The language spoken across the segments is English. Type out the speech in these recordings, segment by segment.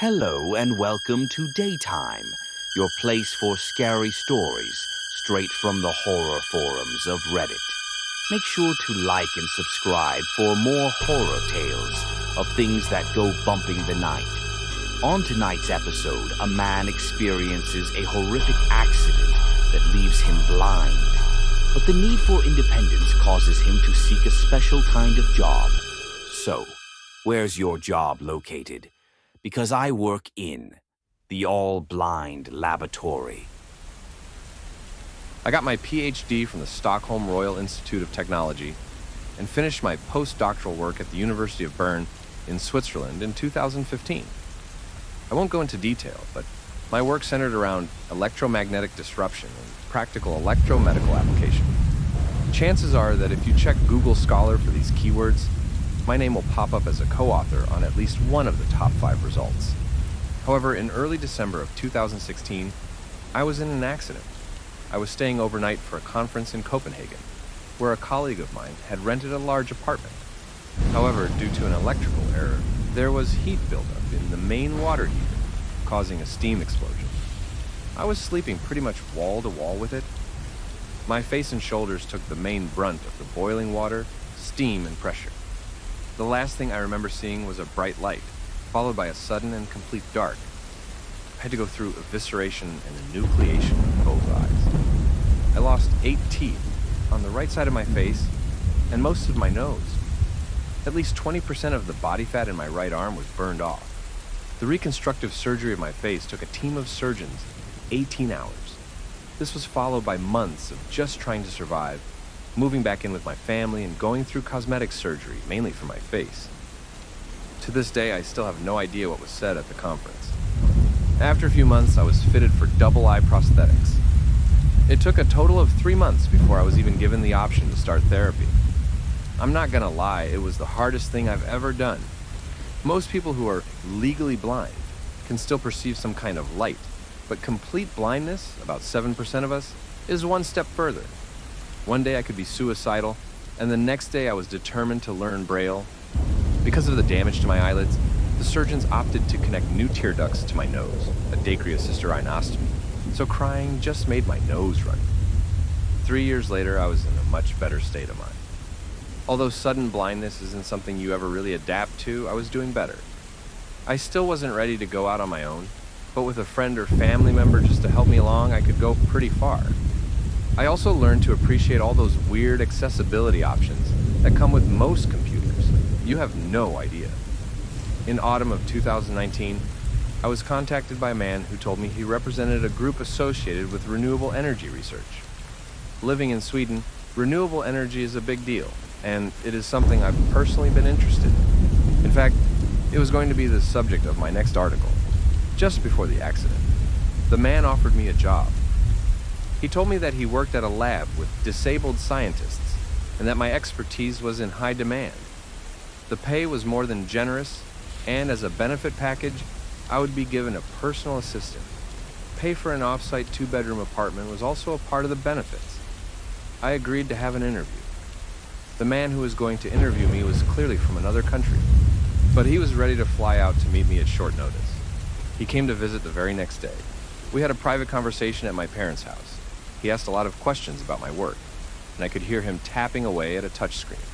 Hello and welcome to Daytime, your place for scary stories straight from the horror forums of Reddit. Make sure to like and subscribe for more horror tales of things that go bumping the night. On tonight's episode, a man experiences a horrific accident that leaves him blind. But the need for independence causes him to seek a special kind of job. So, where's your job located? Because I work in the all-blind laboratory. I got my PhD from the Stockholm Royal Institute of Technology and finished my postdoctoral work at the University of Bern in Switzerland in 2015. I won't go into detail, but my work centered around electromagnetic disruption and practical electromedical application. Chances are that if you check Google Scholar for these keywords, my name will pop up as a co-author on at least one of the top 5 results. However, in early December of 2016, I was in an accident. I was staying overnight for a conference in Copenhagen, where a colleague of mine had rented a large apartment. However, due to an electrical error, there was heat buildup in the main water heater, causing a steam explosion. I was sleeping pretty much wall to wall with it. My face and shoulders took the main brunt of the boiling water, steam, and pressure. The last thing I remember seeing was a bright light, followed by a sudden and complete dark. I had to go through evisceration and enucleation of both eyes. I lost 8 teeth on the right side of my face and most of my nose. At least 20% of the body fat in my right arm was burned off. The reconstructive surgery of my face took a team of surgeons 18 hours. This was followed by months of just trying to survive, moving back in with my family and going through cosmetic surgery, mainly for my face. To this day, I still have no idea what was said at the conference. After a few months, I was fitted for double eye prosthetics. It took a total of 3 months before I was even given the option to start therapy. I'm not gonna lie, it was the hardest thing I've ever done. Most people who are legally blind can still perceive some kind of light, but complete blindness, about 7% of us, is one step further. One day I could be suicidal, and the next day I was determined to learn Braille. Because of the damage to my eyelids, the surgeons opted to connect new tear ducts to my nose, a dacryocyster rhinostomy, so crying just made my nose run. 3 years later, I was in a much better state of mind. Although sudden blindness isn't something you ever really adapt to, I was doing better. I still wasn't ready to go out on my own, but with a friend or family member just to help me along, I could go pretty far. I also learned to appreciate all those weird accessibility options that come with most computers. You have no idea. In autumn of 2019, I was contacted by a man who told me he represented a group associated with renewable energy research. Living in Sweden, renewable energy is a big deal, and it is something I've personally been interested in. In fact, it was going to be the subject of my next article, just before the accident. The man offered me a job. He told me that he worked at a lab with disabled scientists and that my expertise was in high demand. The pay was more than generous, and as a benefit package, I would be given a personal assistant. Pay for an off-site 2-bedroom apartment was also a part of the benefits. I agreed to have an interview. The man who was going to interview me was clearly from another country, but he was ready to fly out to meet me at short notice. He came to visit the very next day. We had a private conversation at my parents' house. He asked a lot of questions about my work, and I could hear him tapping away at a touchscreen.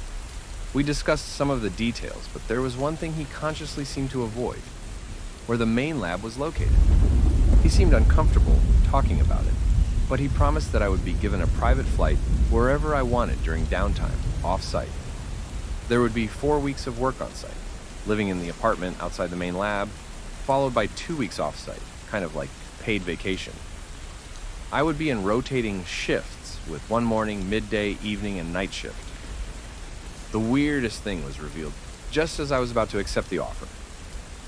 We discussed some of the details, but there was one thing he consciously seemed to avoid: where the main lab was located. He seemed uncomfortable talking about it, but he promised that I would be given a private flight wherever I wanted during downtime, off-site. There would be 4 weeks of work on-site, living in the apartment outside the main lab, followed by 2 weeks off-site, kind of like paid vacation. I would be in rotating shifts with one morning, midday, evening, and night shift. The weirdest thing was revealed just as I was about to accept the offer.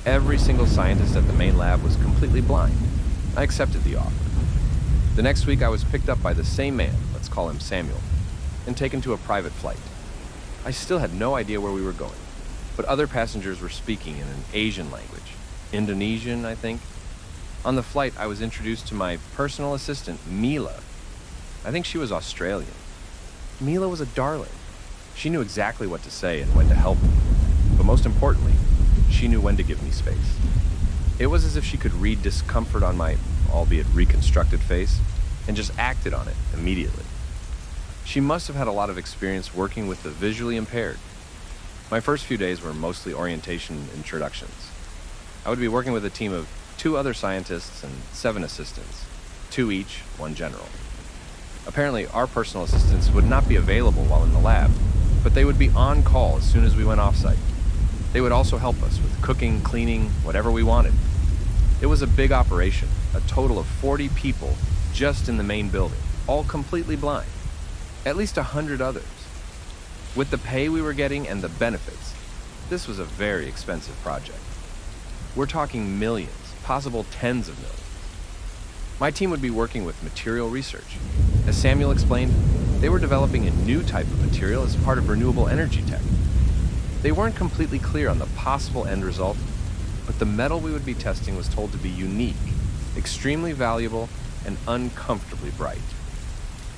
Every single scientist at the main lab was completely blind. I accepted the offer. The next week I was picked up by the same man, let's call him Samuel, and taken to a private flight. I still had no idea where we were going, but other passengers were speaking in an Asian language. Indonesian, I think. On the flight, I was introduced to my personal assistant, Mila. I think she was Australian. Mila was a darling. She knew exactly what to say and when to help me. But most importantly, she knew when to give me space. It was as if she could read discomfort on my, albeit reconstructed face, and just acted on it immediately. She must have had a lot of experience working with the visually impaired. My first few days were mostly orientation introductions. I would be working with a team of 2 other scientists and 7 assistants, 2 each, 1 general. Apparently, our personal assistants would not be available while in the lab, but they would be on call as soon as we went off-site. They would also help us with cooking, cleaning, whatever we wanted. It was a big operation, a total of 40 people just in the main building, all completely blind. At least 100 others. With the pay we were getting and the benefits, this was a very expensive project. We're talking millions, possible tens of millions. My team would be working with material research. As Samuel explained, they were developing a new type of material as part of renewable energy tech. They weren't completely clear on the possible end result, but the metal we would be testing was told to be unique, extremely valuable, and uncomfortably bright.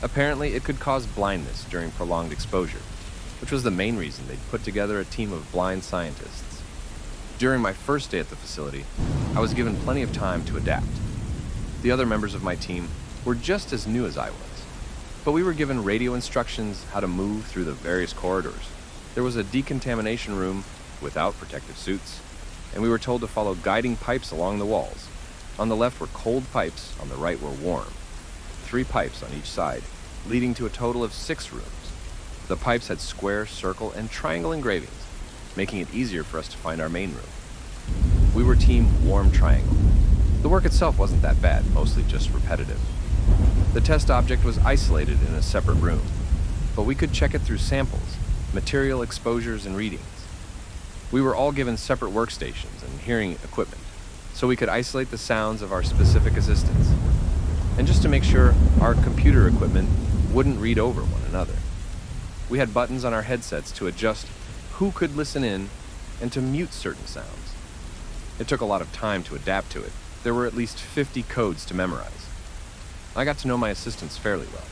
Apparently, it could cause blindness during prolonged exposure, which was the main reason they'd put together a team of blind scientists. During my first day at the facility, I was given plenty of time to adapt. The other members of my team were just as new as I was, but we were given radio instructions how to move through the various corridors. There was a decontamination room without protective suits, and we were told to follow guiding pipes along the walls. On the left were cold pipes, on the right were warm. 3 pipes on each side, leading to a total of 6 rooms. The pipes had square, circle, and triangle engravings, making it easier for us to find our main room. We were Team Warm Triangle. The work itself wasn't that bad, mostly just repetitive. The test object was isolated in a separate room, but we could check it through samples, material exposures, and readings. We were all given separate workstations and hearing equipment, so we could isolate the sounds of our specific assistants. And just to make sure our computer equipment wouldn't read over one another. We had buttons on our headsets to adjust who could listen in and to mute certain sounds. It took a lot of time to adapt to it. There were at least 50 codes to memorize. I got to know my assistants fairly well.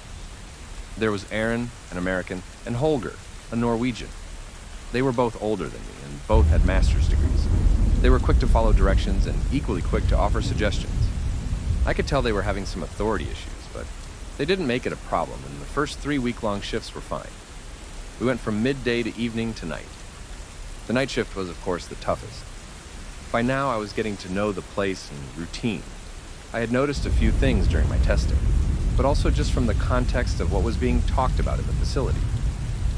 There was Aaron, an American, and Holger, a Norwegian. They were both older than me and both had master's degrees. They were quick to follow directions and equally quick to offer suggestions. I could tell they were having some authority issues, but they didn't make it a problem, and the first 3 week-long shifts were fine. We went from midday to evening to night. The night shift was, of course, the toughest. By now, I was getting to know the place and routine. I had noticed a few things during my testing, but also just from the context of what was being talked about in the facility.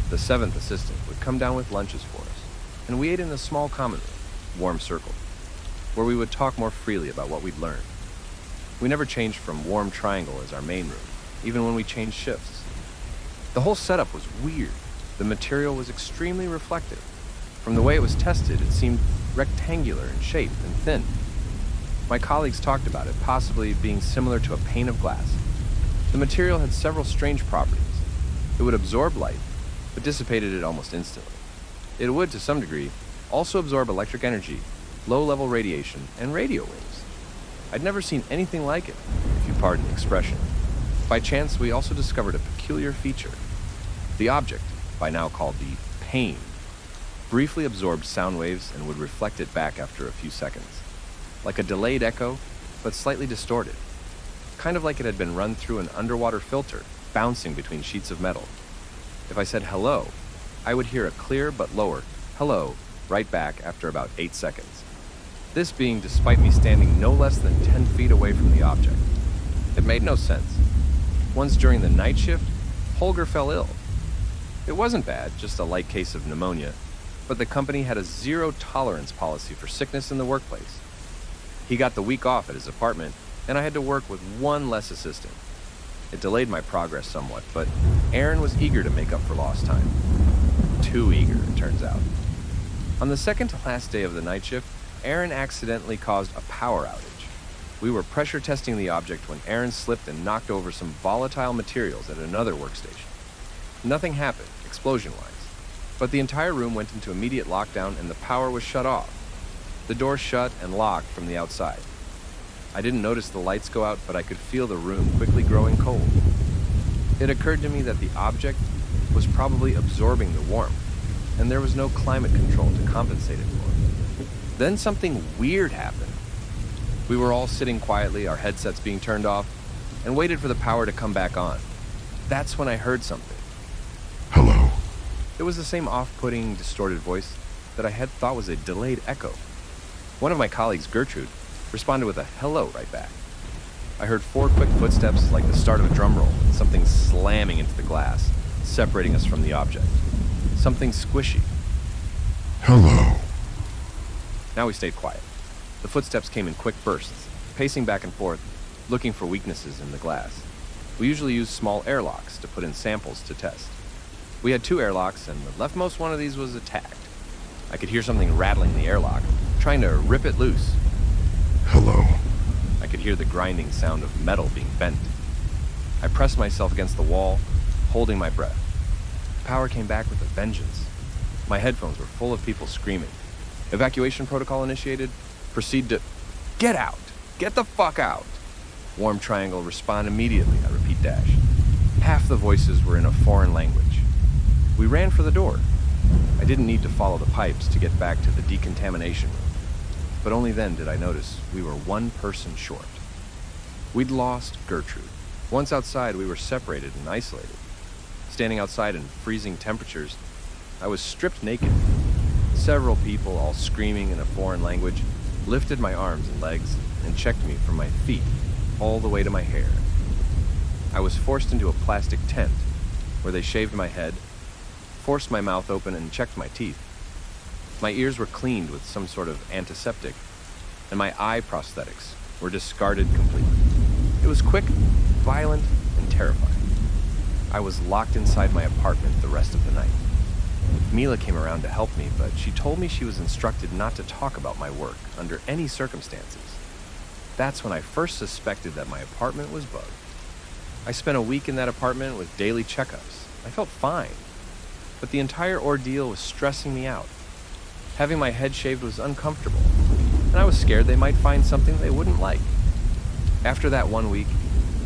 The 7th assistant would come down with lunches for us, and we ate in a small common room, Warm Circle, where we would talk more freely about what we'd learned. We never changed from Warm Triangle as our main room, even when we changed shifts. The whole setup was weird. The material was extremely reflective. From the way it was tested, it seemed rectangular in shape and thin. My colleagues talked about it possibly being similar to a pane of glass. The material had several strange properties. It would absorb light, but dissipated it almost instantly. It would, to some degree, also absorb electric energy, low-level radiation, and radio waves. I'd never seen anything like it, if you pardon the expression. By chance, we also discovered a peculiar feature. The object, by now called the pane, briefly absorbed sound waves and would reflect it back after a few seconds. Like a delayed echo, but slightly distorted. Kind of like it had been run through an underwater filter, bouncing between sheets of metal. If I said hello, I would hear a clear but lower hello right back after about 8 seconds. This being despite me standing no less than 10 feet away from the object. It made no sense. Once during the night shift, Holger fell ill. It wasn't bad, just a light case of pneumonia, but the company had a zero-tolerance policy for sickness in the workplace. He got the week off at his apartment, and I had to work with 1 less assistant. It delayed my progress somewhat, but Aaron was eager to make up for lost time. Too eager, it turns out. On the second to last day of the night shift, Aaron accidentally caused a power outage. We were pressure testing the object when Aaron slipped and knocked over some volatile materials at another workstation. Nothing happened, explosion-wise, but the entire room went into immediate lockdown and the power was shut off. The door shut and locked from the outside. I didn't notice the lights go out, but I could feel the room quickly growing cold. It occurred to me that the object was probably absorbing the warmth, and there was no climate control to compensate it for. Then something weird happened. We were all sitting quietly, our headsets being turned off, and waited for the power to come back on. That's when I heard something. Hello. It was the same off-putting, distorted voice that I had thought was a delayed echo. One of my colleagues, Gertrude, responded with a hello right back. I heard 4 quick footsteps like the start of a drum roll, and something slamming into the glass, separating us from the object. Something squishy. Hello. Now we stayed quiet. The footsteps came in quick bursts, pacing back and forth, looking for weaknesses in the glass. We usually use small airlocks to put in samples to test. We had 2 airlocks, and the leftmost one of these was attacked. I could hear something rattling the airlock, trying to rip it loose. Hello. I could hear the grinding sound of metal being bent. I pressed myself against the wall, holding my breath. The power came back with a vengeance. My headphones were full of people screaming. Evacuation protocol initiated. Proceed to... Get out! Get the fuck out! Warm triangle, respond immediately, I repeat dash. Half the voices were in a foreign language. We ran for the door. I didn't need to follow the pipes to get back to the decontamination room. But only then did I notice we were 1 person short. We'd lost Gertrude. Once outside, we were separated and isolated. Standing outside in freezing temperatures, I was stripped naked. Several people, all screaming in a foreign language, lifted my arms and legs and checked me from my feet all the way to my hair. I was forced into a plastic tent where they shaved my head, forced my mouth open and checked my teeth. My ears were cleaned with some sort of antiseptic, and my eye prosthetics were discarded completely. It was quick, violent, and terrifying. I was locked inside my apartment the rest of the night. Mila came around to help me, but she told me she was instructed not to talk about my work under any circumstances. That's when I first suspected that my apartment was bugged. I spent a week in that apartment with daily checkups. I felt fine, but the entire ordeal was stressing me out. Having my head shaved was uncomfortable, and I was scared they might find something they wouldn't like. After that 1 week,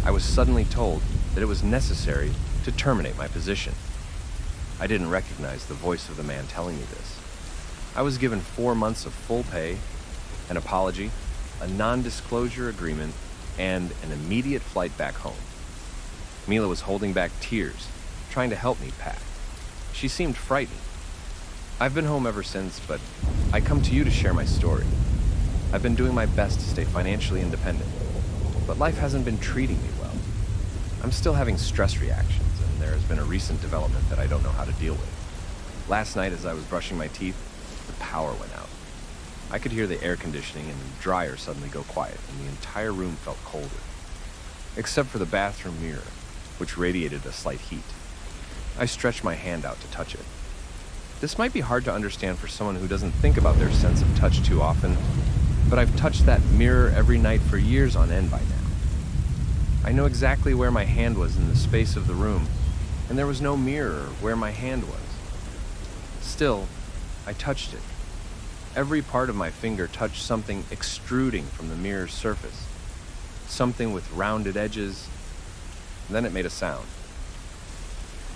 I was suddenly told that it was necessary to terminate my position. I didn't recognize the voice of the man telling me this. I was given 4 months of full pay, an apology, a non-disclosure agreement, and an immediate flight back home. Mila was holding back tears, trying to help me pack. She seemed frightened. I've been home ever since, but I come to you to share my story. I've been doing my best to stay financially independent, but life hasn't been treating me well. I'm still having stress reactions, and there has been a recent development that I don't know how to deal with. Last night, as I was brushing my teeth, the power went out. I could hear the air conditioning and the dryer suddenly go quiet, and the entire room felt colder, except for the bathroom mirror, which radiated a slight heat. I stretched my hand out to touch it. This might be hard to understand for someone who doesn't think about their sense of touch too often, but I've touched that mirror every night for years on end by now. I know exactly where my hand was in the space of the room, and there was no mirror where my hand was. Still, I touched it. Every part of my finger touched something extruding from the mirror's surface, something with rounded edges. Then it made a sound.